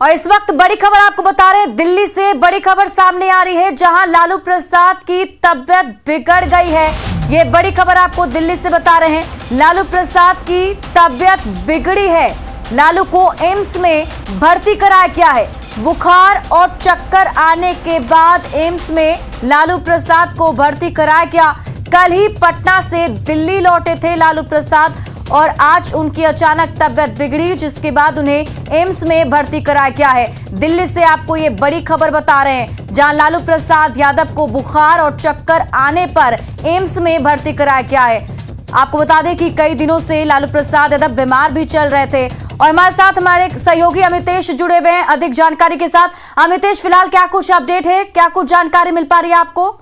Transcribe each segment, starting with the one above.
और इस वक्त बड़ी खबर आपको बता रहे हैं, दिल्ली से बड़ी खबर सामने आ रही है, जहां लालू प्रसाद की तबीयत बिगड़ गई है। ये बड़ी खबर आपको दिल्ली से बता रहे हैं, लालू प्रसाद की तबीयत बिगड़ी है। लालू को एम्स में भर्ती कराया गया है। बुखार और चक्कर आने के बाद एम्स में लालू प्रसाद को भर्ती कराया गया। कल ही पटना से दिल्ली लौटे थे लालू प्रसाद और आज उनकी अचानक तबीयत बिगड़ी, जिसके बाद उन्हें एम्स में भर्ती कराया गया है। दिल्ली से आपको ये बड़ी खबर बता रहे हैं, जहां लालू प्रसाद यादव को बुखार और चक्कर आने पर एम्स में भर्ती कराया गया है। आपको बता दें कि कई दिनों से लालू प्रसाद यादव बीमार भी चल रहे थे। और हमारे साथ हमारे सहयोगी अमितेश जुड़े हुए हैं अधिक जानकारी के साथ। अमितेश, फिलहाल क्या कुछ अपडेट है, क्या कुछ जानकारी मिल पा रही है आपको?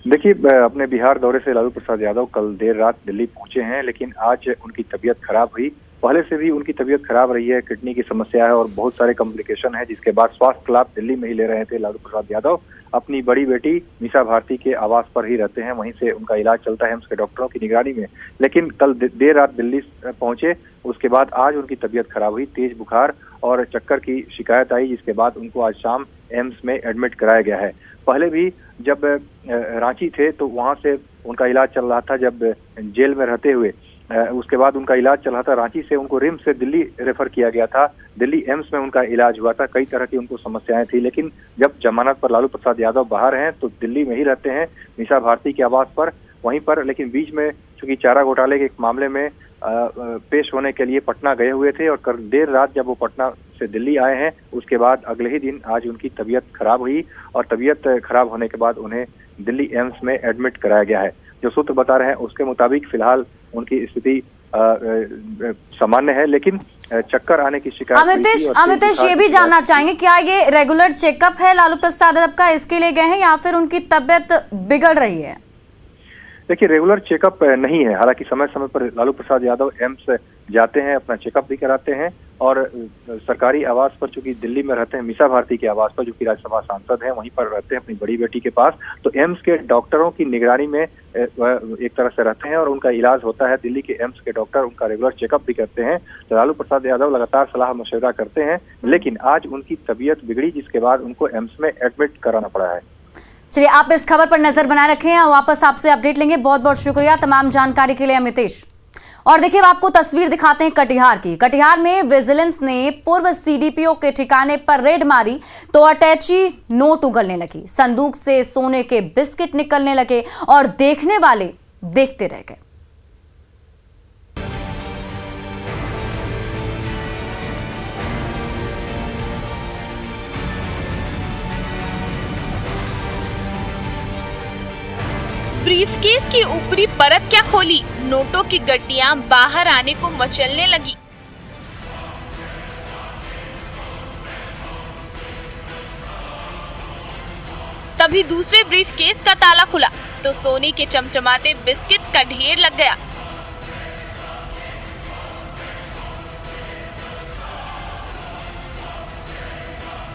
देखिए, अपने बिहार दौरे से लालू प्रसाद यादव कल देर रात दिल्ली पहुंचे हैं, लेकिन आज उनकी तबीयत खराब हुई। पहले से भी उनकी तबीयत खराब रही है, किडनी की समस्या है और बहुत सारे कॉम्प्लिकेशन है, जिसके बाद स्वास्थ्य लाभ दिल्ली में ही ले रहे थे लालू प्रसाद यादव। अपनी बड़ी बेटी मीसा भारती के आवास पर ही रहते हैं, वहीं से उनका इलाज चलता है एम्स के डॉक्टरों की निगरानी में। लेकिन कल देर रात दिल्ली पहुंचे, उसके बाद आज उनकी तबीयत खराब हुई, तेज बुखार और चक्कर की शिकायत आई, जिसके बाद उनको आज शाम एम्स में एडमिट कराया गया है। पहले भी जब रांची थे तो वहां से उनका इलाज चल रहा था, जब जेल में रहते हुए उसके बाद उनका इलाज चल रहा था। रांची से उनको रिम्स से दिल्ली रेफर किया गया था, दिल्ली एम्स में उनका इलाज हुआ था। कई तरह की उनको समस्याएं थी, लेकिन जब जमानत पर लालू प्रसाद यादव बाहर हैं तो दिल्ली में ही रहते हैं मीसा भारती के आवास पर, वहीं पर। लेकिन बीच में चूंकि चारा घोटाले के एक मामले में पेश होने के लिए पटना गए हुए थे और कल देर रात जब वो पटना से दिल्ली आए हैं, उसके बाद अगले ही दिन आज उनकी तबीयत खराब हुई और तबीयत खराब होने के बाद उन्हें दिल्ली एम्स में एडमिट कराया गया है। जो सूत्र बता रहे हैं उसके मुताबिक फिलहाल उनकी स्थिति सामान्य है, लेकिन चक्कर आने की शिकायत। अमितेश, ये भी जानना चाहेंगे, क्या ये रेगुलर चेकअप है लालू प्रसाद यादव का, इसके लिए गए हैं या फिर उनकी तबीयत बिगड़ रही है? देखिए, रेगुलर चेकअप नहीं है, हालांकि समय समय पर लालू प्रसाद यादव एम्स जाते हैं, अपना चेकअप भी कराते हैं और सरकारी आवास पर, चूंकि दिल्ली में रहते हैं मीसा भारती के आवास पर, जो कि राज्यसभा सांसद हैं, वहीं पर रहते हैं अपनी बड़ी बेटी के पास। तो एम्स के डॉक्टरों की निगरानी में एक तरह से रहते हैं और उनका इलाज होता है। दिल्ली के एम्स के डॉक्टर उनका रेगुलर चेकअप भी करते हैं। तो लालू प्रसाद यादव लगातार सलाह मशवरा करते हैं, लेकिन आज उनकी तबीयत बिगड़ी, जिसके बाद उनको एम्स में एडमिट कराना पड़ा है। चलिए, आप इस खबर पर नजर बनाए रखें और वापस आपसे अपडेट लेंगे। बहुत बहुत शुक्रिया तमाम जानकारी के लिए अमितेश। और देखिए, आपको तस्वीर दिखाते हैं कटिहार की। कटिहार में विजिलेंस ने पूर्व सीडीपीओ के ठिकाने पर रेड मारी तो अटैची नोट उगलने लगी, संदूक से सोने के बिस्किट निकलने लगे और देखने वाले देखते रह गए। ब्रीफकेस की ऊपरी परत क्या खोली, नोटों की गड्डियां बाहर आने को मचलने लगी। तभी दूसरे ब्रीफकेस का ताला खुला तो सोने के चमचमाते बिस्किट्स का ढेर लग गया।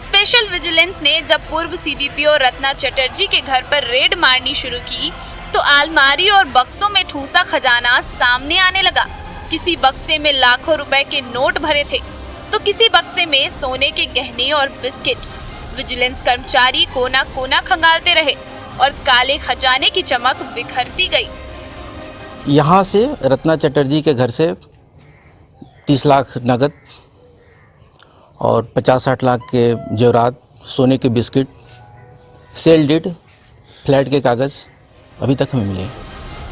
स्पेशल विजिलेंस ने जब पूर्व सीडीपीओ रत्ना चटर्जी के घर पर रेड मारनी शुरू की तो अलमारी और बक्सों में ठूसा खजाना सामने आने लगा। किसी बक्से में लाखों रुपए के नोट भरे थे तो किसी बक्से में सोने के गहने और बिस्किट। विजिलेंस कर्मचारी कोना कोना खंगालते रहे और काले खजाने की चमक बिखरती गई। यहाँ से रत्ना चटर्जी के घर से 30 लाख नगद और 50-60 लाख के जेवरात, सोने के बिस्किट, सेल डीड, फ्लैट के कागज अभी तक हमें मिले।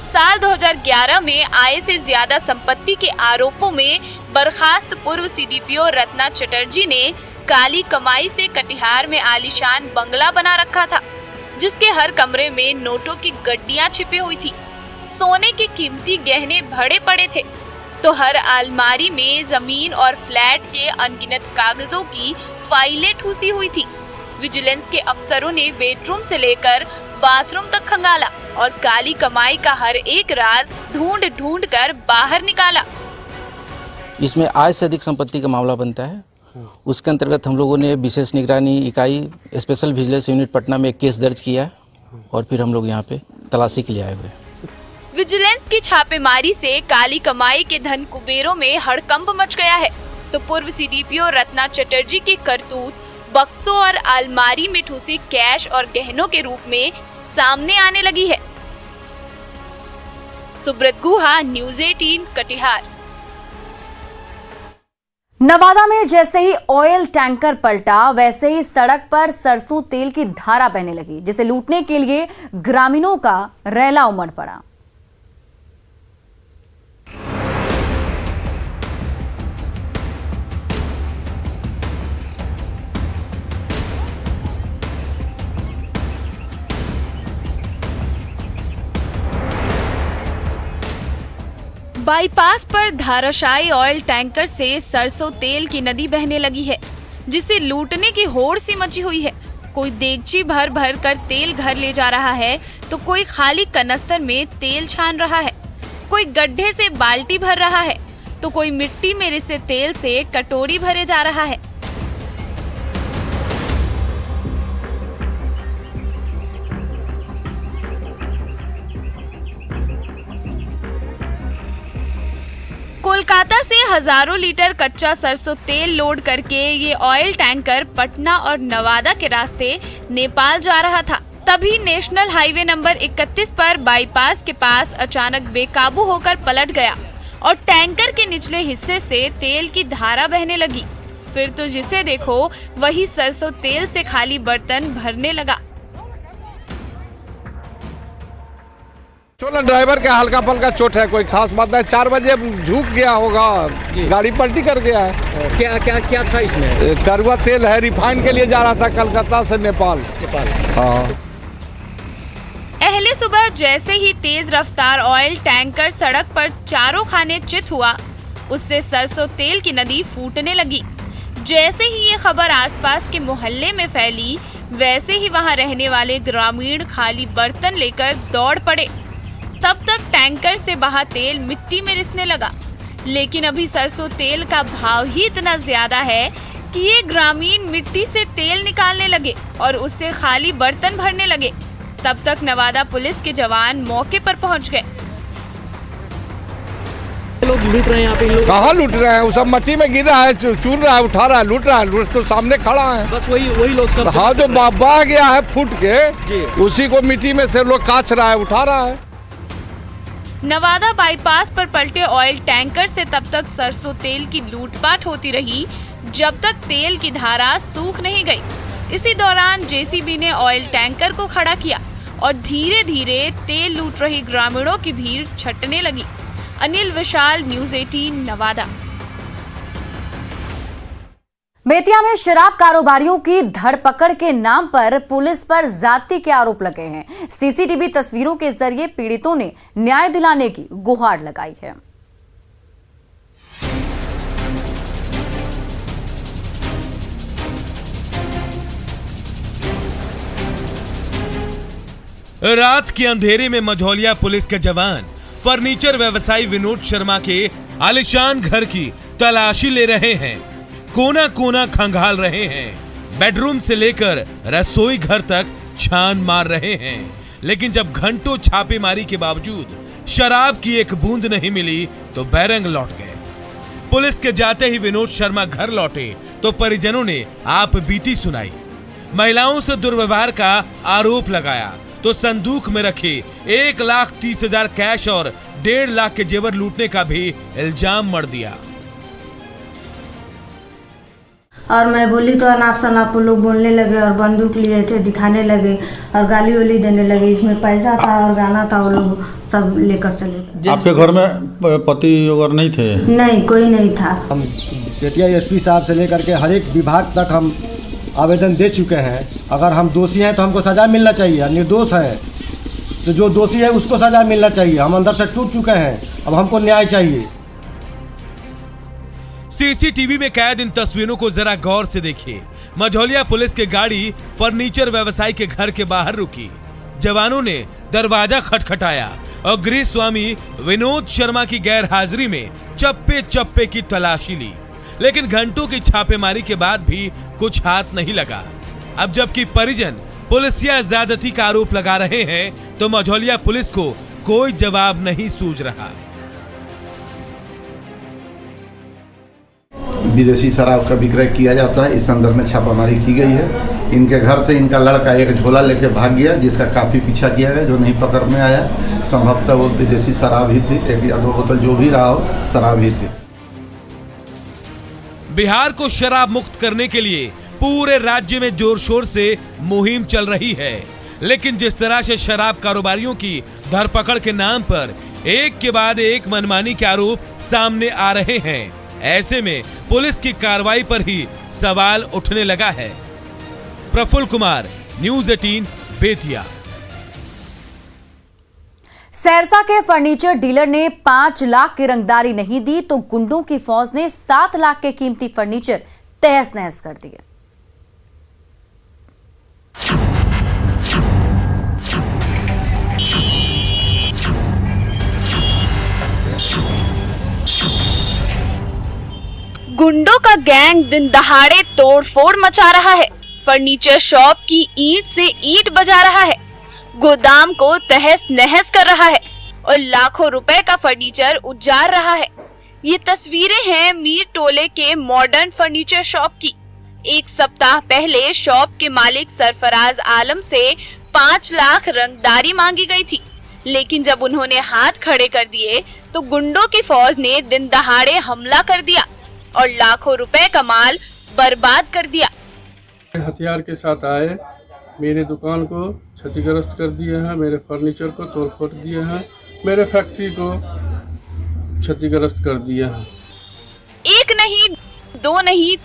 साल 2011 में आय से ज्यादा संपत्ति के आरोपों में बर्खास्त पूर्व सीडीपीओ रत्ना चटर्जी ने काली कमाई से कटिहार में आलीशान बंगला बना रखा था, जिसके हर कमरे में नोटों की गड्डियां छिपी हुई थी। सोने के कीमती गहने भरे पड़े थे तो हर अलमारी में जमीन और फ्लैट के अनगिनत कागजों की फाइलें ठूसी हुई थी। विजिलेंस के अफसरों ने बेडरूम से लेकर बाथरूम तक खंगाला और काली कमाई का हर एक राज ढूंढ ढूंढ कर बाहर निकाला। इसमें आय से अधिक संपत्ति का मामला बनता है। उसके अंतर्गत हम लोगों ने विशेष निगरानी इकाई स्पेशल विजिलेंस यूनिट पटना में एक केस दर्ज किया और फिर हम लोग यहाँ पे तलाशी के लिए आए हुए। विजिलेंस की छापेमारी से काली कमाई के धन कुबेरों में हड़कंप मच गया है। तो पूर्व सीडीपीओ रत्ना चटर्जी की करतूत बक्सों और अलमारी में ठूसी कैश और गहनों के रूप में सामने आने लगी है। सुब्रत गुहा, न्यूज़ 18 कटिहार। नवादा में जैसे ही ऑयल टैंकर पलटा, वैसे ही सड़क पर सरसों तेल की धारा बहने लगी, जिसे लूटने के लिए ग्रामीणों का रैला उमड़ पड़ा। बाईपास पर धाराशायी ऑयल टैंकर से सरसों तेल की नदी बहने लगी है, जिसे लूटने की होड़ सी मची हुई है। कोई देगची भर भर कर तेल घर ले जा रहा है, तो कोई खाली कनस्तर में तेल छान रहा है, कोई गड्ढे से बाल्टी भर रहा है, तो कोई मिट्टी में रिसे तेल से कटोरी भरे जा रहा है। कोलकाता से हजारों लीटर कच्चा सरसों तेल लोड करके ये ऑयल टैंकर पटना और नवादा के रास्ते नेपाल जा रहा था। तभी नेशनल हाईवे नंबर 31 पर बाईपास के पास अचानक बेकाबू होकर पलट गया और टैंकर के निचले हिस्से से तेल की धारा बहने लगी। फिर तो जिसे देखो वही सरसों तेल से खाली बर्तन भरने लगा। चलो ड्राइवर के हल्का फल्का चोट है, कोई खास बात नहीं। 4 बजे झुक गया होगा, गाड़ी पलटी कर गया है। क्या क्या क्या था इसमें? कड़वा तेल है, रिफाइन के लिए जा रहा था कलकत्ता से नेपाल। हाँ। पहले सुबह जैसे ही तेज रफ्तार ऑयल टैंकर सड़क पर चारों खाने चित हुआ, उससे सरसों तेल की नदी फूटने लगी। जैसे ही ये खबर आसपास के मोहल्ले में फैली, वैसे ही वहां रहने वाले ग्रामीण खाली बर्तन लेकर दौड़ पड़े। तब तक टैंकर से बहा तेल मिट्टी में रिसने लगा। लेकिन अभी सरसों तेल का भाव ही इतना ज्यादा है कि ये ग्रामीण मिट्टी से तेल निकालने लगे और उससे खाली बर्तन भरने लगे। तब तक नवादा पुलिस के जवान मौके पर पहुंच गए। लोग लूट रहे हैं यहाँ पे, इन लोग कहाँ लूट रहे हैं? वो सब मट्टी में गिर रहा है, चूर रहा है, उठा रहा है, लूट रहा है, तो सामने खड़ा है। बस वही लोग सब। हाँ, जो बह गया है फूट के, उसी को मिट्टी में से लोग काछ रहा है, उठा रहा है। नवादा बाईपास पर पलटे ऑयल टैंकर से तब तक सरसों तेल की लूटपाट होती रही, जब तक तेल की धारा सूख नहीं गई। इसी दौरान जेसीबी ने ऑयल टैंकर को खड़ा किया और धीरे धीरे तेल लूट रही ग्रामीणों की भीड़ छटने लगी। अनिल विशाल, न्यूज़ 18 नवादा। बेतिया में शराब कारोबारियों की धरपकड़ के नाम पर पुलिस पर जाति के आरोप लगे हैं। सीसीटीवी तस्वीरों के जरिए पीड़ितों ने न्याय दिलाने की गुहार लगाई है। रात के अंधेरे में मझौलिया पुलिस के जवान फर्नीचर व्यवसायी विनोद शर्मा के आलीशान घर की तलाशी ले रहे हैं। कोना कोना खंगाल रहे हैं, बेडरूम से लेकर रसोई घर तक छान मार रहे हैं। लेकिन जब घंटों छापेमारी के बावजूद शराब की एक बूंद नहीं मिली तो बैरंग लौट गए। पुलिस के जाते ही विनोद शर्मा घर लौटे तो परिजनों ने आप बीती सुनाई। महिलाओं से दुर्व्यवहार का आरोप लगाया तो संदूक में रखे 1,30,000 कैश और 1.5 लाख के जेवर लूटने का भी इल्जाम मढ़ दिया। और मैं बोली तो अनाप शनाप लोग बोलने लगे और बंदूक लिए थे, दिखाने लगे और गाली वाली देने लगे। इसमें पैसा था और गाना था, वो लोग सब लेकर चले गए। आपके घर में पति वगैरह नहीं थे? नहीं, कोई नहीं था। हम बेतिया एसपी साहब से लेकर के हर एक विभाग तक हम आवेदन दे चुके हैं। अगर हम दोषी हैं तो हमको सजा मिलना चाहिए, निर्दोष है तो जो दोषी है उसको सजा मिलना चाहिए। हम अंदर से टूट चुके हैं, अब हमको न्याय चाहिए। सीसीटीवी में कैद इन तस्वीरों को जरा गौर से देखिए। मझौलिया पुलिस की गाड़ी फर्नीचर व्यवसायी के घर के बाहर रुकी। जवानों ने दरवाजा खटखटाया और गृह स्वामी विनोद शर्मा की गैर हाजिरी में चप्पे चप्पे की तलाशी ली। लेकिन घंटों की छापेमारी के बाद भी कुछ हाथ नहीं लगा। अब जबकि परिजन पुलिसिया ज्यादती का आरोप लगा रहे हैं तो मझौलिया पुलिस को कोई जवाब नहीं सूझ रहा। विदेशी शराब का विक्रय किया जाता है। इस संदर्भ में छापामारी की गई है। इनके घर से इनका लड़का एक झोला लेके भाग गया, जिसका काफ़ी पीछा किया गया, जो नहीं पकड़ में आया। संभवतः वो विदेशी शराब ही थी, 1 या 2 बोतल जो भी रहा हो, शराब ही थी। बिहार को शराब मुक्त करने के लिए पूरे राज्य में जोर शोर से मुहिम चल रही है, लेकिन जिस तरह से शराब कारोबारियों की धरपकड़ के नाम पर एक के बाद एक मनमानी के आरोप सामने आ रहे हैं, ऐसे में पुलिस की कार्रवाई पर ही सवाल उठने लगा है। प्रफुल्ल कुमार, न्यूज़ 18 बेतिया। सहरसा के फर्नीचर डीलर ने 5 लाख की रंगदारी नहीं दी तो गुंडों की फौज ने 7 लाख के कीमती फर्नीचर तहस नहस कर दिए। गुंडों का गैंग दिन दहाड़े तोड़फोड़ मचा रहा है। फर्नीचर शॉप की ईंट से ईंट बजा रहा है, गोदाम को तहस नहस कर रहा है और लाखों रुपए का फर्नीचर उजाड़ रहा है। ये तस्वीरें हैं मीर टोले के मॉडर्न फर्नीचर शॉप की। 1 सप्ताह पहले शॉप के मालिक सरफराज आलम से 5 लाख रंगदारी मांगी गई थी, लेकिन जब उन्होंने हाथ खड़े कर दिए तो गुंडों की फौज ने दिन दहाड़े हमला कर दिया और लाखों रुपए का माल बर्बाद कर दिया। हथियार के साथ आए, मेरे दुकान को क्षतिग्रस्त कर दिए हैं, मेरे फर्नीचर को तोड़फोड़ दिए हैं, मेरे फैक्ट्री को क्षतिग्रस्त कर दिए हैं। 1 नहीं, 2 नहीं,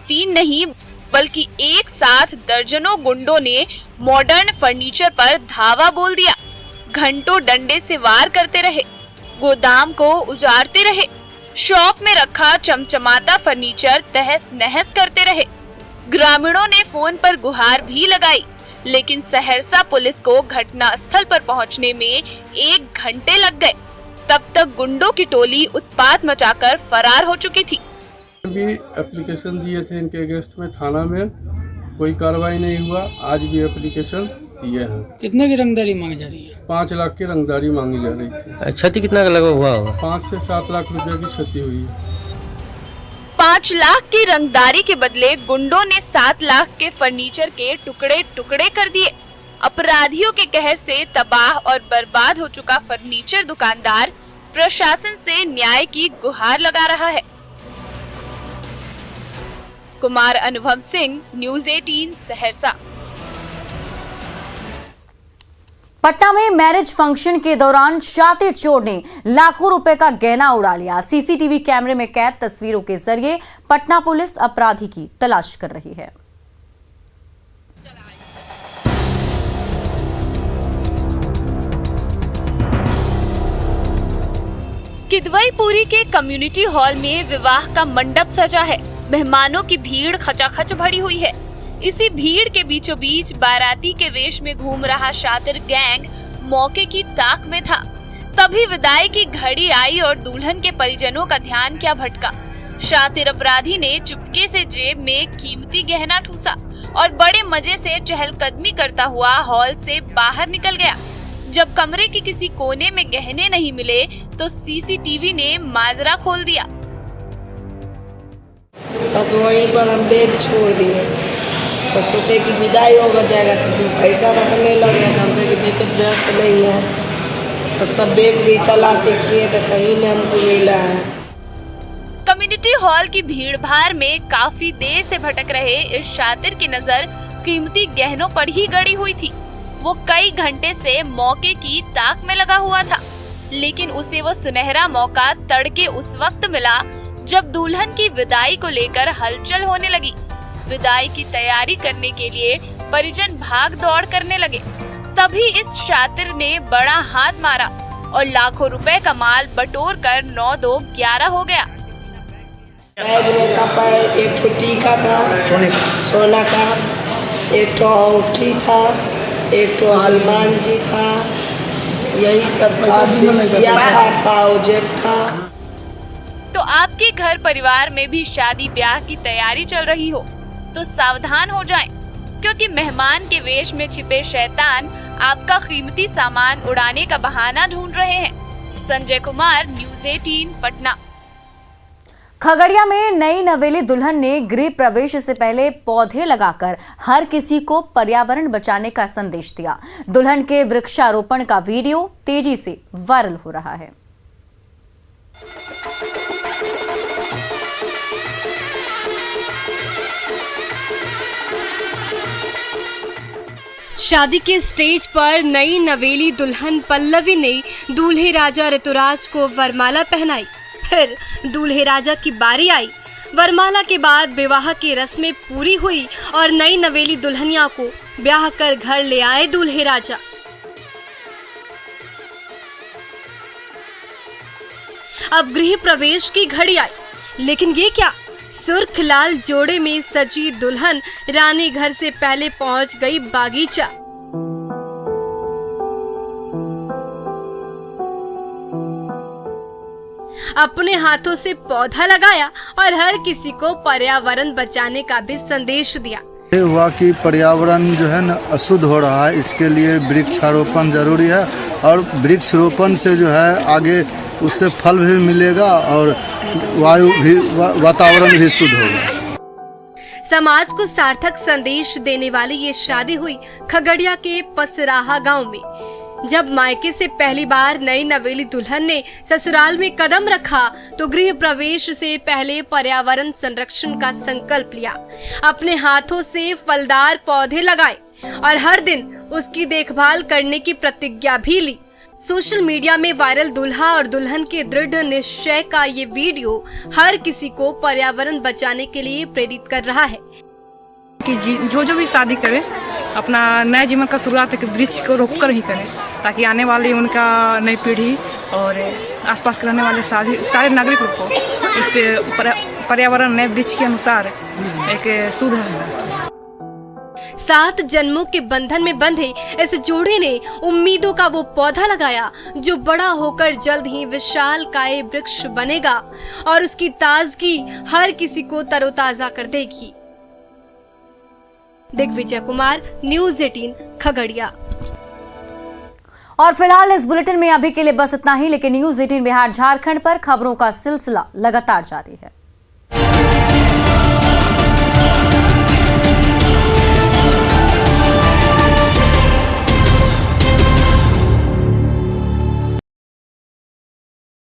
3 नहीं, बल्कि एक साथ दर्जनों गुंडों ने मॉडर्न फर्नीचर पर धावा बोल दिया। घंटों डंडे से वार करते रहे, गोदाम को उजाड़ते रहे, शॉप में रखा चमचमाता फर्नीचर तहस नहस करते रहे। ग्रामीणों ने फोन पर गुहार भी लगाई, लेकिन सहरसा पुलिस को घटना स्थल पर पहुंचने में 1 घंटे लग गए। तब तक गुंडों की टोली उत्पात मचाकर फरार हो चुकी थी। भी एप्लीकेशन दिए थे इनके अगेंस्ट में थाना में, कोई कार्रवाई नहीं हुआ। आज भी एप्लीकेशन दिए हैं। कितने की रंगदारी मांगी जा रही है? 5 लाख की रंगदारी मांगी जा रही थी। क्षति कितना का लगा हुआ होगा? 5 से 7 लाख रुपए की क्षति हुई है। 5 लाख की रंगदारी के बदले गुंडों ने 7 लाख के फर्नीचर के टुकड़े टुकड़े कर दिए। अपराधियों के कहर से तबाह और बर्बाद हो चुका फर्नीचर दुकानदार प्रशासन से न्याय की गुहार लगा रहा है। कुमार अनुभव सिंह, न्यूज़ 18 सहरसा। पटना में मैरिज फंक्शन के दौरान शातिर चोर ने लाखों रुपए का गहना उड़ा लिया। सीसीटीवी कैमरे में कैद तस्वीरों के जरिए पटना पुलिस अपराधी की तलाश कर रही है। किदवईपुरी के कम्युनिटी हॉल में विवाह का मंडप सजा है। मेहमानों की भीड़ खचाखच भरी हुई है। इसी भीड़ के बीचों बीच बाराती के वेश में घूम रहा शातिर गैंग मौके की ताक में था। तभी विदाई की घड़ी आई और दुल्हन के परिजनों का ध्यान क्या भटका। शातिर अपराधी ने चुपके से जेब में कीमती गहना ठूसा और बड़े मजे से चहलकदमी करता हुआ हॉल से बाहर निकल गया। जब कमरे के किसी कोने में गहने नहीं मिले तो सीसीटीवी ने माजरा खोल दिया। बस वहीं पर हम बैग छोड़ दिए, तो सोचे कि विदाई होगा जाएगा, तो पैसा रखने लगे तो हम कहे देखे व्यस्त नहीं है। सब बैग भी तलाशी किए तो कहीं नहीं हमको मिला है। कम्युनिटी हॉल की भीड़ भाड़ में काफी देर से भटक रहे इस शातिर की नजर कीमती गहनों पर ही गड़ी हुई थी। वो कई घंटे से मौके की ताक में लगा हुआ था, लेकिन उसे वो सुनहरा मौका तड़के उस वक्त मिला जब दुल्हन की विदाई को लेकर हलचल होने लगी। विदाई की तैयारी करने के लिए परिजन भाग दौड़ करने लगे। तभी इस शातिर ने बड़ा हाथ मारा और लाखों रुपए का माल बटोर कर 9-2-11 हो गया। बैग में था एक ठो टीका था सोना का, एक ठो अंगूठी था, एक ठो हनुमान जी था, यही सब था, बिछिया था, पाउजेब था। तो आपके घर परिवार में भी शादी ब्याह की तैयारी चल रही हो तो सावधान हो जाएं, क्योंकि मेहमान के वेश में छिपे शैतान आपका कीमती सामान उड़ाने का बहाना ढूंढ रहे हैं। संजय कुमार, न्यूज़ 18 पटना। खगड़िया में नई नवेली दुल्हन ने गृह प्रवेश से पहले पौधे लगाकर हर किसी को पर्यावरण बचाने का संदेश दिया। दुल्हन के वृक्षारोपण का वीडियो तेजी से वायरल हो रहा है। शादी के स्टेज पर नई नवेली दुल्हन पल्लवी ने दूल्हे राजा ऋतुराज को वरमाला पहनाई। फिर दूल्हे राजा की बारी आई। वरमाला के बाद विवाह की रस्में पूरी हुई और नई नवेली दुल्हनिया को ब्याह कर घर ले आए दूल्हे राजा। अब गृह प्रवेश की घड़ी आई, लेकिन ये क्या, सुर्ख लाल जोड़े में सजी दुल्हन रानी घर से पहले पहुंच गई बागीचा। अपने हाथों से पौधा लगाया और हर किसी को पर्यावरण बचाने का भी संदेश दिया। हुआ कि पर्यावरण जो है न अशुद्ध हो रहा है, इसके लिए वृक्षारोपण जरूरी है और वृक्षारोपण से जो है आगे उससे फल भी मिलेगा और वायु भी, वातावरण भी शुद्ध होगा। समाज को सार्थक संदेश देने वाली ये शादी हुई खगड़िया के पसराहा गांव में। जब मायके से पहली बार नई नवेली दुल्हन ने ससुराल में कदम रखा तो गृह प्रवेश से पहले पर्यावरण संरक्षण का संकल्प लिया। अपने हाथों से फलदार पौधे लगाए और हर दिन उसकी देखभाल करने की प्रतिज्ञा भी ली। सोशल मीडिया में वायरल दूल्हा और दुल्हन के दृढ़ निश्चय का ये वीडियो हर किसी को पर्यावरण बचाने के लिए प्रेरित कर रहा है कि जो भी शादी करे अपना नए जीवन का शुरुआत एक वृक्ष को रोककर ही करें, ताकि आने वाली उनका नई पीढ़ी और आसपास के रहने वाले सारे नागरिकों को इस पर्यावरण नए वृक्ष के अनुसार एक शुद्ध है। 7 जन्मों के बंधन में बंधे इस जोड़े ने उम्मीदों का वो पौधा लगाया जो बड़ा होकर जल्द ही विशालकाय वृक्ष बनेगा और उसकी ताजगी हर किसी को तरोताजा कर देगी। दिग्विजय कुमार, न्यूज़ 18 खगड़िया। और फिलहाल इस बुलेटिन में अभी के लिए बस इतना ही, लेकिन न्यूज़ 18 बिहार झारखंड पर खबरों का सिलसिला लगातार जारी है।